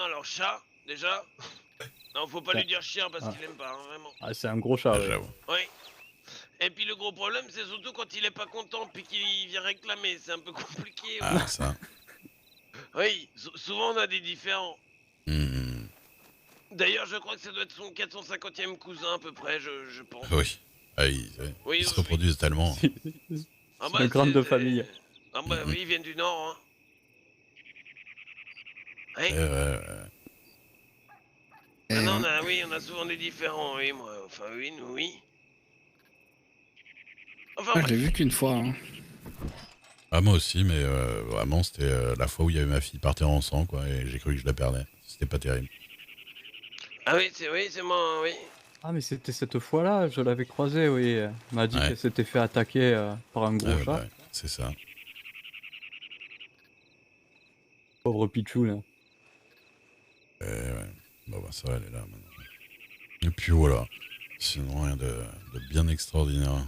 non, alors chat, déjà. Non, faut pas Ouais. lui dire chien parce Ah. qu'il aime pas, hein, vraiment. Ah, c'est un gros chat, ouais. J'avoue. Oui. Et puis le gros problème, c'est surtout quand il est pas content puis qu'il vient réclamer. C'est un peu compliqué, oui. Ah, ça. Oui, souvent on a des différends. Hmm. D'ailleurs, je crois que ça doit être son 450e cousin à peu près, je pense. Oui. Ah, Oui, ils se oui, oui. reproduisent tellement. Ah C'est une grande famille. Ah bah oui, ils viennent du Nord, hein. Oui. Ah non, oui, on a souvent des différends, oui, moi. Enfin, oui, nous, oui. Enfin, Ah, je l'ai bref. vu qu'une fois. Hein. Ah, moi aussi, mais vraiment, c'était la fois où il y avait ma fille partir en sang, quoi, et j'ai cru que je la perdais. C'était pas terrible. Ah oui, c'est moi, oui. Ah, mais c'était cette fois-là, je l'avais croisée, oui. Elle m'a dit Ouais. qu'elle s'était fait attaquer par un gros Ah, chat. bah, c'est ça. Pauvre Pichoun. Ouais. Bon, bah, ça va, elle est là maintenant. Et puis voilà. Sinon, rien de bien extraordinaire.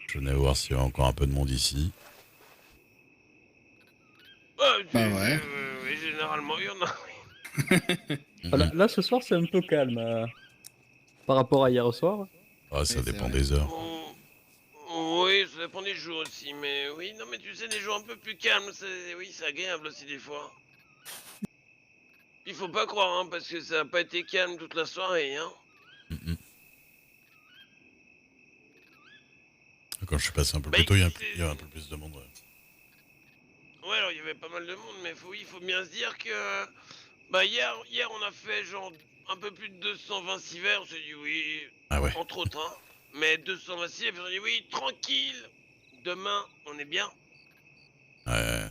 Je venais voir s'il y avait encore un peu de monde ici. Ah, Bah ouais. oui, généralement, il y en a. Ah, là, ce soir, c'est un peu calme par rapport à hier soir. Ah, ça Oui, c'est dépend vrai. des heures. Oui, ça dépend des jours aussi, mais oui, non, mais tu sais, des jours un peu plus calmes, oui, c'est agréable aussi des fois. Il faut pas croire, hein, parce que ça a pas été calme toute la soirée, hein. Mhm. Quand je suis passé un peu Bah plus tôt, écoute, il y a un peu plus de monde. ouais, alors il y avait pas mal de monde, mais il faut bien se dire que, bah hier, on a fait genre un peu plus de 220 verres, on s'est dit oui, Ah ouais. entre autres, hein. Mais 226, on s'est dit oui, tranquille, demain, on est bien. Ouais.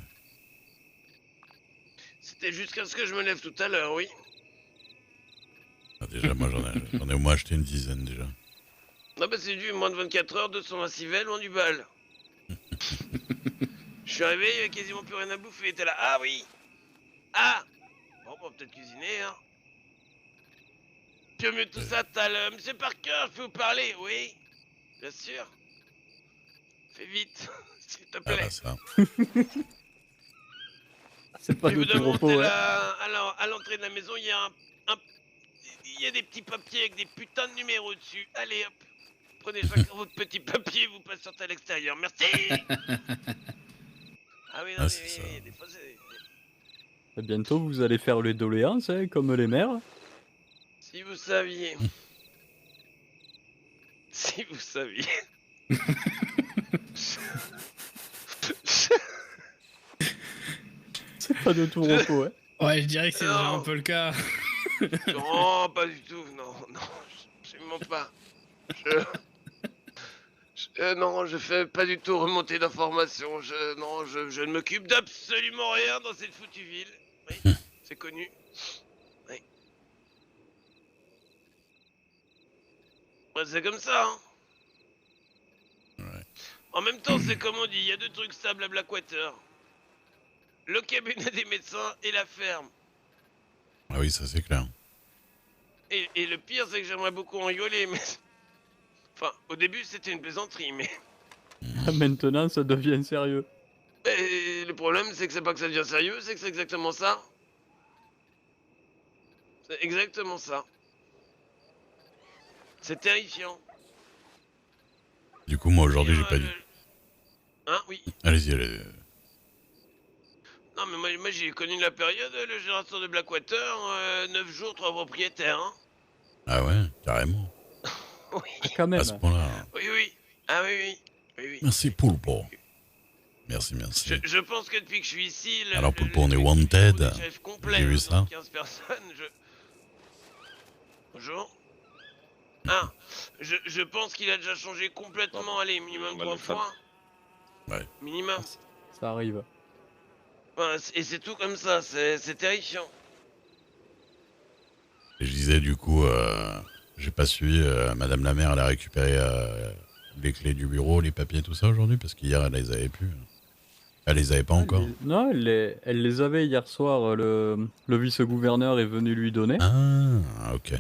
C'était jusqu'à ce que je me lève tout à l'heure, oui. Ah, déjà, moi, j'en ai au moins acheté une dizaine déjà. Non, bah c'est du moins de 24 heures, 226 verres, loin du bal. Je suis arrivé, il y avait quasiment plus rien à bouffer, il était là, ah oui. Ah. Bon, on va peut-être cuisiner, hein. Puis au mieux de tout ça, t'as le Monsieur Parker, je peux vous parler, oui. Bien sûr. Fais vite, s'il te Ah bah plaît. ça. C'est pas Je de vous tout demande repos, hein. à l'entrée de la maison, il y a il y a des petits papiers avec des putains de numéros dessus. Allez hop, prenez chacun votre petit papier, vous passez à l'extérieur. Merci. Ah oui, non, Ah, mais c'est ça. oui, des fois c'est... Et bientôt, vous allez faire les doléances, hein, comme les mères. Si vous saviez. Si vous saviez. C'est pas de tout repos, hein. Ouais, je dirais que c'est déjà Non. un peu le cas. Non, pas du tout, non, absolument pas. Non, je fais pas du tout remonter d'informations. Je ne m'occupe d'absolument rien dans cette foutue ville. Oui, c'est connu. Oui. Ouais, c'est comme ça, hein. Ouais. En même temps, c'est comme on dit, il y a deux trucs stables à Blackwater. Le cabinet des médecins et la ferme. Ah oui, ça c'est clair. Et le pire, c'est que j'aimerais beaucoup en rigoler, mais... Enfin, au début, c'était une plaisanterie, mais... Maintenant, ça devient sérieux. Et le problème, c'est que c'est pas que ça devient sérieux, c'est que c'est exactement ça. C'est exactement ça. C'est terrifiant. Du coup, moi aujourd'hui, j'ai Dire, pas dit. Hein, oui. Allez-y, allez. Non, mais moi j'ai connu la période, le générateur de Blackwater, 9 jours, 3 propriétaires, hein. Ah ouais, carrément. Ah, Oui, quand À même. ce point-là. oui, oui. Ah oui, oui. Oui, oui. Merci Poulpo. Merci, merci. Je pense que depuis que je suis ici, Alors, Poulpo, on est wanted. Complet, J'ai vu ça. 15 personnes, Bonjour. Ah, je pense qu'il a déjà changé complètement, allez, minimum 3 fois. Ouais. Minimum. Ça arrive. Enfin, et c'est tout comme ça, c'est terrifiant. Et je disais, du coup, j'ai pas suivi. Madame la maire, elle a récupéré les clés du bureau, les papiers, tout ça aujourd'hui, parce qu'hier, elle les avait plus. Elle les avait pas encore. Non, elle les avait hier soir. Le vice-gouverneur est venu lui donner. Ah, ok.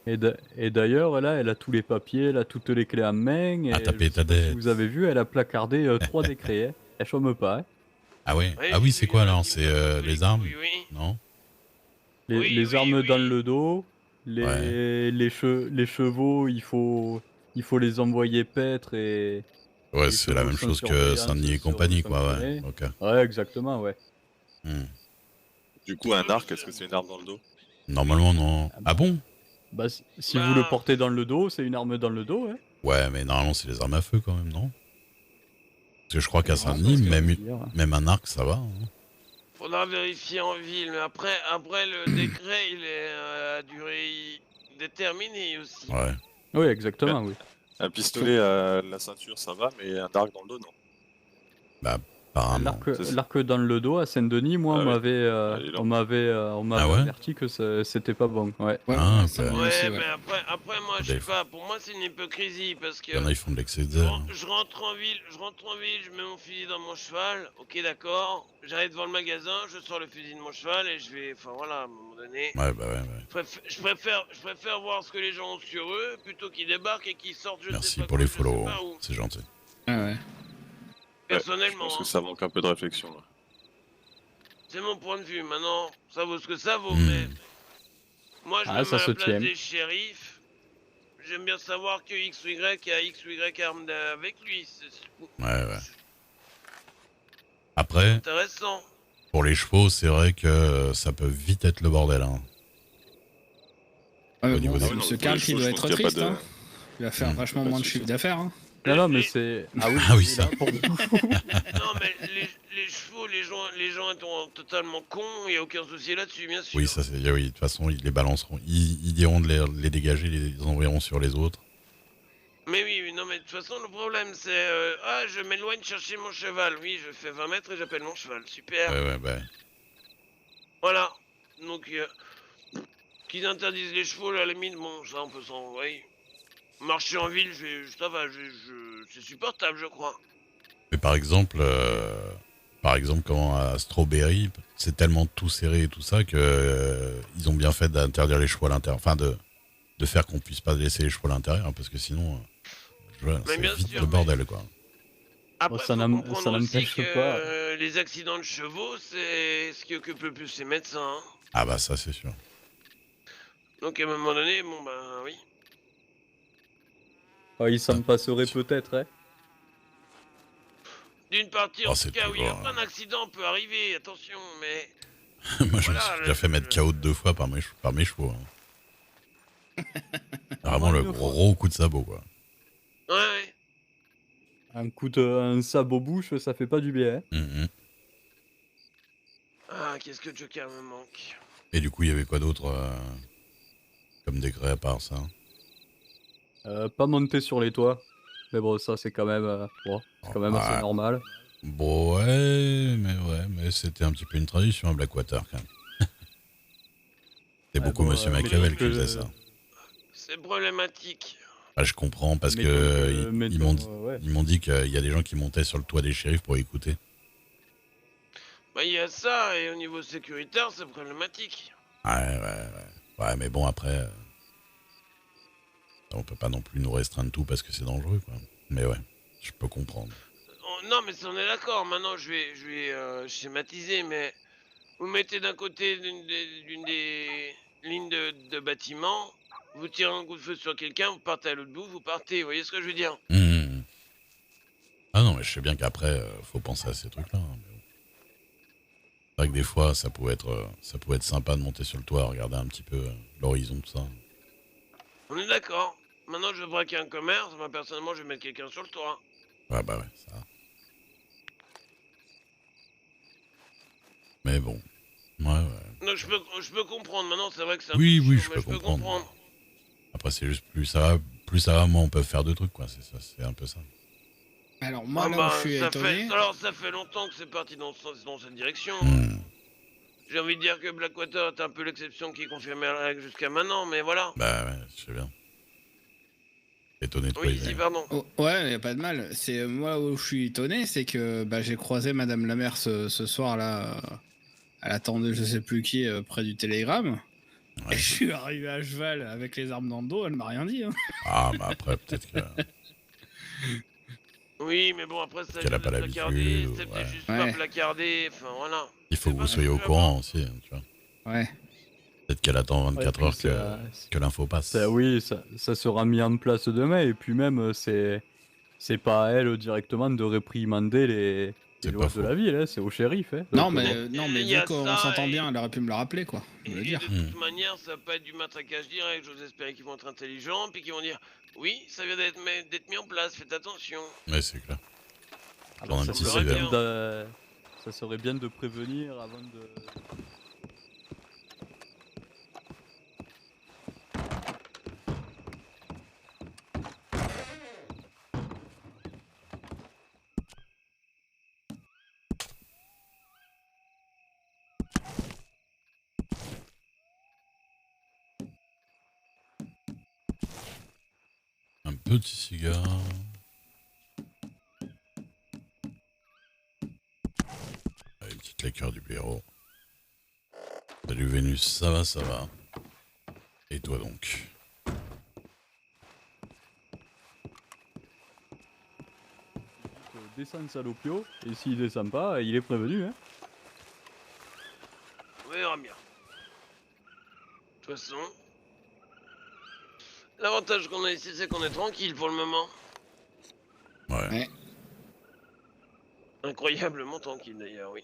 Et d'ailleurs, là, elle a tous les papiers, elle a toutes les clés en main. Et Ah, t'as payé je sais ta pas si dette. vous avez vu, elle a placardé 3 décrets. Hein. Elle chôme pas. Hein. Ah ouais. Ouais, Ah j'ai oui, c'est vu, quoi il y en a alors? qui C'est me cassent un peu les armes? couilles, oui. Non? Les, Oui, les oui, armes dans oui. le dos, Ouais. les chevaux, il faut les envoyer paître et Ouais, les c'est la chevaux même sans chose que surveillance Saint-Denis et seront compagnie, quoi, ouais. sanctionnés. Ok. Ouais, exactement, ouais. Hmm. Du coup, un Ouais, mais arc, est-ce que c'est une arme dans le dos? Normalement, non. Ah, Ah bon? bah, si vous le bah, portez dans le dos, c'est une arme dans le dos, hein. Ouais, mais normalement, c'est les armes à feu quand même, non? Parce que je crois qu'à Non, Saint-Denis, parce que je même, veux dire. même un arc, ça va, hein. faudra vérifier en ville. Mais après le décret, il est à durée déterminée aussi. Ouais. Oui, exactement, oui. Un pistolet à la ceinture, ça va, mais un arc dans le dos, non. Bah, apparemment. L'arc dans le dos à Saint-Denis, moi, Ah oui. Ah, il est on là. on Ah m'avait ouais? averti que c'était pas bon. Ouais. Ouais, Ah, ouais, ça bah, me dit Ouais, aussi, mais ouais. après moi, je Des sais fois. pas. Pour moi, c'est une hypocrisie parce Il y en que a, ils font de l'excès de zèle, hein. je rentre en ville, je mets mon fusil dans mon cheval. Ok, d'accord. J'arrive devant le magasin, je sors le fusil de mon cheval et je vais. Enfin voilà, à un moment donné. Ouais, bah ouais, ouais. Je préfère voir ce que les gens ont sur eux plutôt qu'ils débarquent et qu'ils sortent je sais Merci pas pour quoi, les je sais follow, pas où. c'est gentil. Ouais, ouais. Ouais, je pense Personnellement, que hein. ça manque un peu de réflexion, là. C'est mon point de vue. Maintenant, ça vaut ce que ça vaut, mais Hmm. moi je Ah, me mets ça à se la place tient. des shérifs. J'aime bien savoir que X ou Y a X ou Y arme avec lui. Ouais, ouais. Après, Intéressant. pour les chevaux, c'est vrai que ça peut vite être le bordel, hein. Ouais, mais Au niveau bon, des- Ah oui, non, ce mais pour les calme, il chevaux, doit je être pense qu'il y a pas triste, de... hein. Il va faire Hmm. vachement Pas de moins de souci. chiffre d'affaires, hein. Non, non, mais Les- c'est. Ah oui, Ah oui, oui, ça. là, pour le coup. Non mais les chevaux, les gens étant totalement cons, il y a aucun souci là-dessus, bien sûr. Oui, ça c'est. Oui, de toute façon, ils les balanceront. Ils diront de les dégager, ils les enverront sur les autres. Mais oui, non mais de toute façon le problème c'est ah je m'éloigne chercher mon cheval. Oui, je fais 20 mètres et j'appelle mon cheval. Super. Ouais, ouais, bah. Voilà. Donc qu'ils interdisent les chevaux à la limite, bon ça on peut s'en. Oui. Marcher en ville, ça va, c'est supportable je crois. Mais par exemple, quand à Strawberry, c'est tellement tout serré et tout ça que ils ont bien fait d'interdire les chevaux à l'intérieur. Enfin, de faire qu'on puisse pas laisser les chevaux à l'intérieur, parce que sinon, Mais c'est bien vite sûr, le mais bordel, quoi. après ça faut comprendre ça aussi n'empêche que pas. les accidents de chevaux c'est ce qui occupe le plus les médecins. Hein. Ah bah ça, c'est sûr. Donc à un moment donné, bon bah oui. Ah, il s'en passerait peut-être, hein. D'une partie, Oh, en tout c'est cas, oui, toujours, un accident peut arriver, attention, mais Moi, je me voilà, suis déjà fait mettre KO 2 fois par mes chevaux, hein. Vraiment moi, le une fois. gros coup de sabot, quoi. Ouais, ouais. Un sabot bouche, ça fait pas du bien, hein. Mhm. Ah, qu'est-ce que Joker me manque. Et du coup, il y avait quoi d'autre comme décret à part ça? Pas monter sur les toits. Mais bon, ça, c'est quand même, bon, c'est quand même assez Ouais. normal. Bon, mais c'était un petit peu une tradition à Blackwater, quand même. C'est Ouais, beaucoup bon, Monsieur mais Machiavel donc, qui faisait ça. C'est problématique. Ah, je comprends, parce mettons que ouais. ils m'ont dit qu'il y a des gens qui montaient sur le toit des shérifs pour écouter. Bah, il y a ça, et au niveau sécuritaire, c'est problématique. Ouais, mais bon, après, on peut pas non plus nous restreindre tout parce que c'est dangereux, quoi. Mais ouais, je peux comprendre. Non, mais si on est d'accord, maintenant je vais schématiser, mais vous mettez d'un côté d'une des lignes de bâtiment, vous tirez un coup de feu sur quelqu'un, vous partez à l'autre bout, vous partez, vous voyez ce que je veux dire? Mmh. Ah non, mais je sais bien qu'après, faut penser à ces trucs-là, hein, mais bon. C'est vrai que des fois, ça pouvait être sympa de monter sur le toit, regarder un petit peu l'horizon, tout ça. On est d'accord. Maintenant, je veux braquer un commerce. Moi, personnellement, je vais mettre quelqu'un sur le toit. Ouais, bah ouais, ça. Mais bon, ouais. Donc, je peux comprendre. Maintenant, c'est vrai que c'est un Oui, peu oui, chiant, je mais peux je peux comprendre. comprendre. Après, c'est juste plus ça va, moins on peut faire de trucs, quoi. C'est ça, c'est un peu ça. Alors, moi, Ah là où bah, je suis étonné... alors, ça fait longtemps que c'est parti dans cette direction. Mmh. J'ai envie de dire que Blackwater est un peu l'exception qui confirmait la règle jusqu'à maintenant, mais voilà. Bah ouais, je sais bien. Étonné de quoi Oui, il si, est. pardon. Oh, ouais, y a pas de mal. C'est moi où je suis étonné, c'est que bah, j'ai croisé Madame la maire ce soir là. Elle attendait je sais plus qui près du télégramme. Ouais. Et je suis arrivé à cheval avec les armes dans le dos, elle m'a rien dit. Hein. Ah, bah après, peut-être que. Oui, mais bon, après, ça Qu'elle a juste pas de placarder, l'habitude, c'est peut-être ouais. juste pas Ouais. placarder, enfin voilà. Il faut C'est que pas vous non soyez au plus courant aussi, hein, tu vois. Ouais. Peut-être qu'elle attend Ouais, 24 puis heures que l'info passe. oui, ça sera mis en place demain, et puis même, c'est pas à elle directement de réprimander les C'est lois pas de faux. la ville, hein, c'est au shérif. Hein. Non, Donc, bon. mais Il y vu a qu'on ça, s'entend bien, elle aurait pu me le rappeler, quoi. Me le et dire. de toute manière, ça va pas être du matraquage direct. J'ose espérer qu'ils vont être intelligents, puis qu'ils vont dire oui, ça vient d'être mis en place, faites attention. Ouais, c'est clair. Ah Genre bah, un ça petit semblerait serait sévère. bien bien. ça serait bien de prévenir avant de... Un petit cigare. Ah, une petite liqueur du blaireau. Salut Vénus, ça va, ça va. Et toi donc? Descendre Salopio, et s'il descend pas, il est prévenu. Hein. On verra bien. De toute façon, l'avantage qu'on a ici, c'est qu'on est tranquille pour le moment. Ouais. Ouais. Incroyablement tranquille d'ailleurs, oui.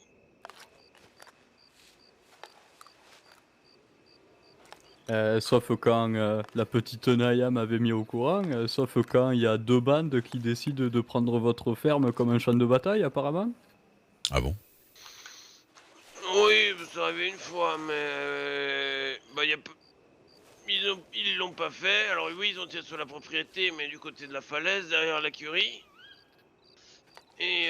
Sauf quand la petite Naya m'avait mis au courant, sauf quand il y a deux bandes qui décident de prendre votre ferme comme un champ de bataille, apparemment. Ah bon? Oui, c'est arrivé une fois, mais bah ils l'ont pas fait. Alors oui, ils ont tiré sur la propriété, mais du côté de la falaise, derrière la curie. Et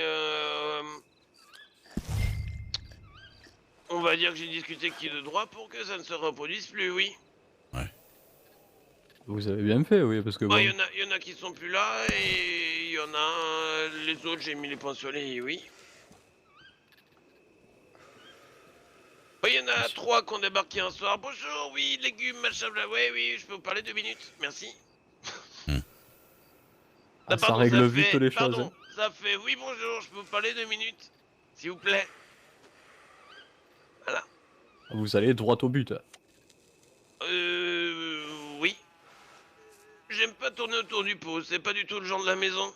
on va dire que j'ai discuté qui de droit pour que ça ne se reproduise plus, oui. Vous avez bien fait, oui, parce que Bah, bon... y en a qui sont plus là, et il y en a les autres, j'ai mis les points sur les i, oui. Bah, y en a 3 qui ont débarqué un soir. Bonjour, oui, légumes, machin, bla, ouais, oui, je peux vous parler 2 minutes, merci. Ah, ça Pardon, règle vite les choses. pardon, Hein. ça fait, oui, bonjour, je peux vous parler 2 minutes, s'il vous plaît. Voilà. Vous allez droit au but. Oui. J'aime pas tourner autour du pot, c'est pas du tout le genre de la maison.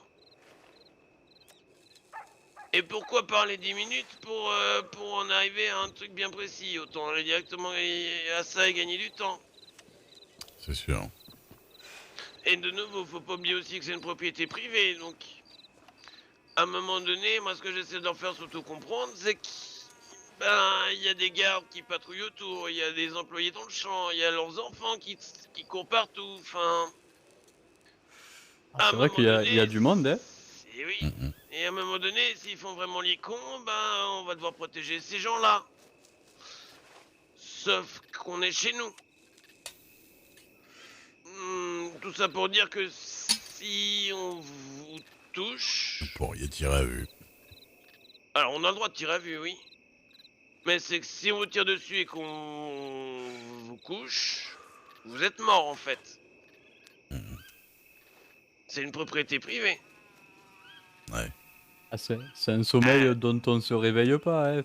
Et pourquoi parler 10 minutes pour en arriver à un truc bien précis? Autant aller directement à ça et gagner du temps. C'est sûr. Et de nouveau, faut pas oublier aussi que c'est une propriété privée, donc... À un moment donné, moi ce que j'essaie de leur faire surtout comprendre, c'est qu'il y a des gardes qui patrouillent autour, il y a des employés dans le champ, il y a leurs enfants qui courent partout, enfin... Ah, c'est vrai qu'il y a du monde, hein. Oui. Mhm. Et à un moment donné, s'ils font vraiment les cons, ben on va devoir protéger ces gens-là. Sauf qu'on est chez nous. Tout ça pour dire que si on vous touche... Vous pourriez tirer à vue. Alors on a le droit de tirer à vue, oui. Mais c'est que si on vous tire dessus et qu'on vous couche, vous êtes mort en fait. C'est une propriété privée. Ouais. Ah, c'est un sommeil dont on se réveille pas. Hein.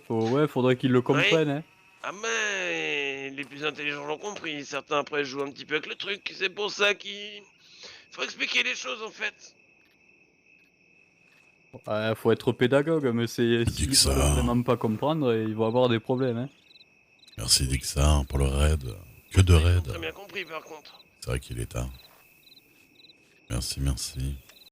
Faudrait qu'ils le comprennent. Hein. Ah mais les plus intelligents l'ont compris. Certains après jouent un petit peu avec le truc. C'est pour ça qu'il faut expliquer les choses en fait. Ouais, faut être pédagogue, mais s'ils Dixa. veulent vraiment pas comprendre, ils vont avoir des problèmes. Hein. Merci Dixa pour le raid. Que de Ils ont raid. très bien compris par contre. C'est vrai qu'il est tard. Merci, merci.